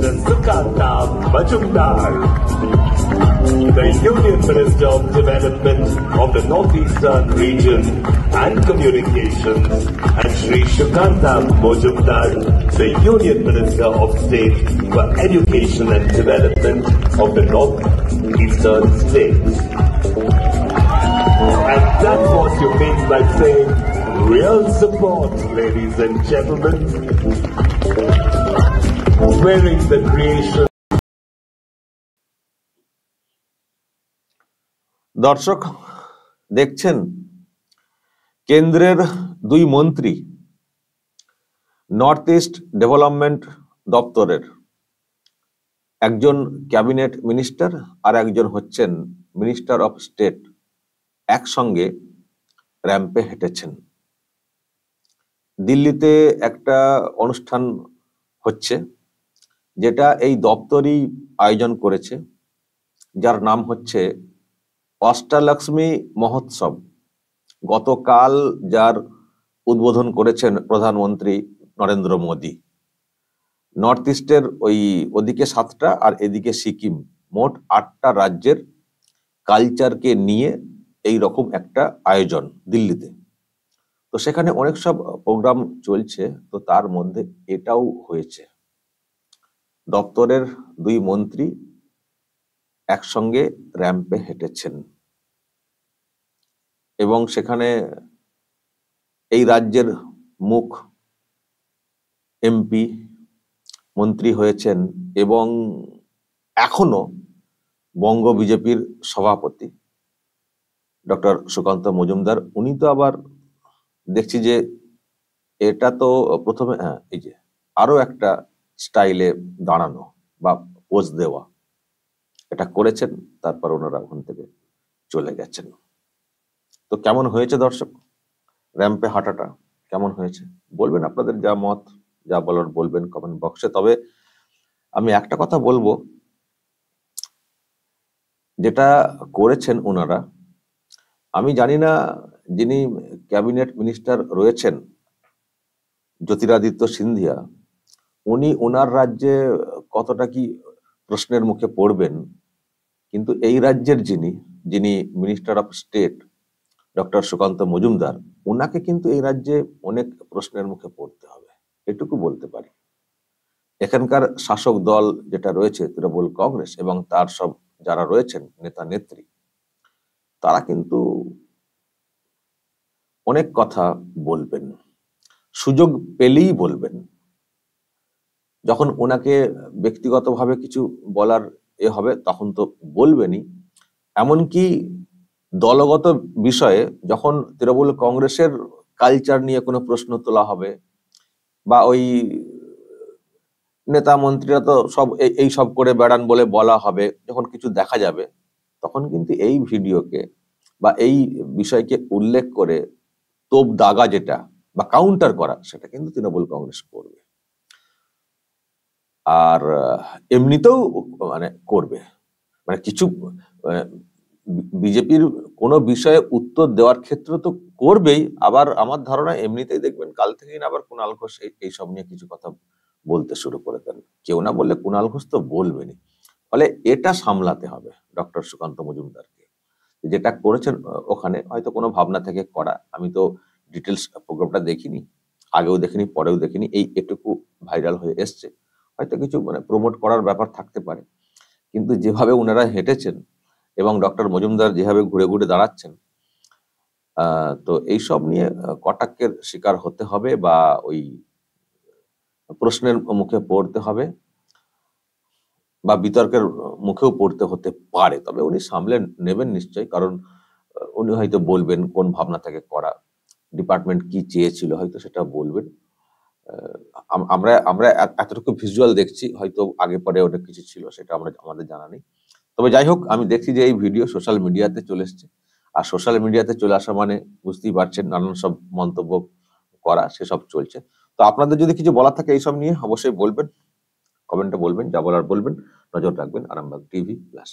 Mr. Sukanta Majumdar, the Union Minister of Development of the Northeastern Region and Communications, and Shri Sukanta Majumdar, the Union Minister of State for Education and Development of the Northeastern States. And that's what you mean by saying real support, ladies and gentlemen. Wearing the creation. দর্শক দেখছেন কেন্দ্রের দুই মন্ত্রী north east development দপ্তরের, একজন cabinet minister আর একজন হচ্ছেন minister of state, একসঙ্গে র্যাম্পে হেঁটেছেন। দিল্লিতে একটা অনুষ্ঠান হচ্ছে যেটা এই দপ্তরই আয়োজন করেছে, যার নাম হচ্ছে অষ্টালক্ষ্মী মহোৎসব। গতকাল যার উদ্বোধন করেছেন প্রধানমন্ত্রী নরেন্দ্র মোদী। নর্থ ইস্টের ওদিকে 7টা আর এদিকে সিকিম, মোট 8টা রাজ্যের কালচারকে নিয়ে এই রকম একটা আয়োজন দিল্লিতে। তো সেখানে অনেক সব প্রোগ্রাম চলছে, তো তার মধ্যে এটাও হয়েছে। দপ্তরের দুই মন্ত্রী একসঙ্গে র্যাম্পে হেঁটেছেন এবং সেখানে এই রাজ্যের মুখ এমপি মন্ত্রী হয়েছেন এবং এখনো বঙ্গ বিজেপির সভাপতি ডক্টর সুকান্ত মজুমদার। উনি তো আবার দেখছি যে এটা তো প্রথমে এই যে আরো একটা স্টাইলে দাঁড়ানো বা পোজ দেওয়া, এটা করেছেন, তারপর ওনারা ওখান থেকে চলে গেছেন। তো কেমন হয়েছে দর্শক র্যাম্পে হাঁটাটা, কেমন হয়েছে বলবেন, আপনাদের যা মত যা বলার বলবেন কমেন্ট বক্সে। তবে আমি একটা কথা বলবো, যেটা করেছেন ওনারা, আমি জানি না যিনি ক্যাবিনেট মিনিস্টার রয়েছেন জ্যোতিরাদিত্য সিন্ধিয়া, উনি ওনার রাজ্যে কতটা কি প্রশ্নের মুখে পড়বেন, কিন্তু এই রাজ্যের যিনি minister of state doctor Sukanta Majumdar, ওনাকে কিন্তু এই রাজ্যে অনেক প্রশ্নের মুখে পড়তে হবে, এটুকু বলতে পারি। এখানকার শাসক দল যেটা রয়েছে তৃণমূল কংগ্রেস এবং তার সব যারা রয়েছেন নেতা নেত্রী, তারা কিন্তু অনেক কথা বলবেন, সুযোগ পেলেই বলবেন। যখন ওনাকে ব্যক্তিগতভাবে কিছু বলার হবে তখন তো বলবেনই, এমনকি দলগত বিষয়ে যখন তৃণমূল কংগ্রেসের কালচার নিয়ে কোনো প্রশ্ন তোলা হবে বা ওই নেতা মন্ত্রীরা তো সব এই সব করে বেড়ান বলে বলা হবে, যখন কিছু দেখা যাবে তখন কিন্তু এই ভিডিওকে বা এই বিষয়কে উল্লেখ করে তোপ দাগা যেটা বা কাউন্টার করা, সেটা কিন্তু তৃণমূল কংগ্রেস করবে। আর এমনিতেও করবে, কিছু বিজেপির কোনো বিষয়ে উত্তর দেওয়ার ক্ষেত্রে তো করবেই, আবার আমার ধারণা এমনিতেই দেখবেন কাল থেকেই আবার কুণাল ঘোষ এইসব নিয়ে কিছু কথা বলতে শুরু করে দেন। কেউ না বললে কুণাল ঘোষ তো বলবেনই। ফলে এটা সামলাতে হবে ডক্টর সুকান্ত মজুমদারকে। যেটা করেছেন ওখানে হয়তো কোনো ভাবনা থেকে করা, আমি তো ডিটেলস প্রোগ্রামটা দেখিনি, আগেও দেখিনি পরেও দেখিনি, এটুকু ভাইরাল হয়ে এসছে, হয়তো কিছু প্রমোট করার ব্যাপার থাকতে পারে। কিন্তু যেভাবে ওনারা হেঁটেছেন এবং ডক্টর মজুমদার যেভাবে ঘুরে ঘুরে দাঁড়াচ্ছেন, তো এইসব নিয়ে কটাক্ষের শিকার হতে হবে বা ওই প্রশ্নের মুখে পড়তে হবে বা বিতর্কের মুখেও পড়তে হতে পারে। তবে উনি সামলে নেবেন নিশ্চয়ই, কারণ উনি হয়তো বলবেন কোন ভাবনা থেকে করা, ডিপার্টমেন্ট কি চেয়েছিল হয়তো সেটা বলবেন। আমরা এতটুকু ভিজুয়াল দেখছি, হয়তো আগে পরে অনেক কিছু ছিল সেটা আমাদের জানা নেই। তবে যাই হোক, আমি দেখছি যে এই ভিডিও সোশ্যাল মিডিয়াতে চলে এসছে, আর সোশ্যাল মিডিয়াতে চলে আসা মানে বুঝতেই পারছেন নানান সব মন্তব্য করা সেসব চলছে। তো আপনাদের যদি কিছু বলার থাকে এইসব নিয়ে অবশ্যই বলবেন, কমেন্টে বলবেন, যা বলার বলবেন। নজর রাখবেন আরামবাগ টিভি প্লাস।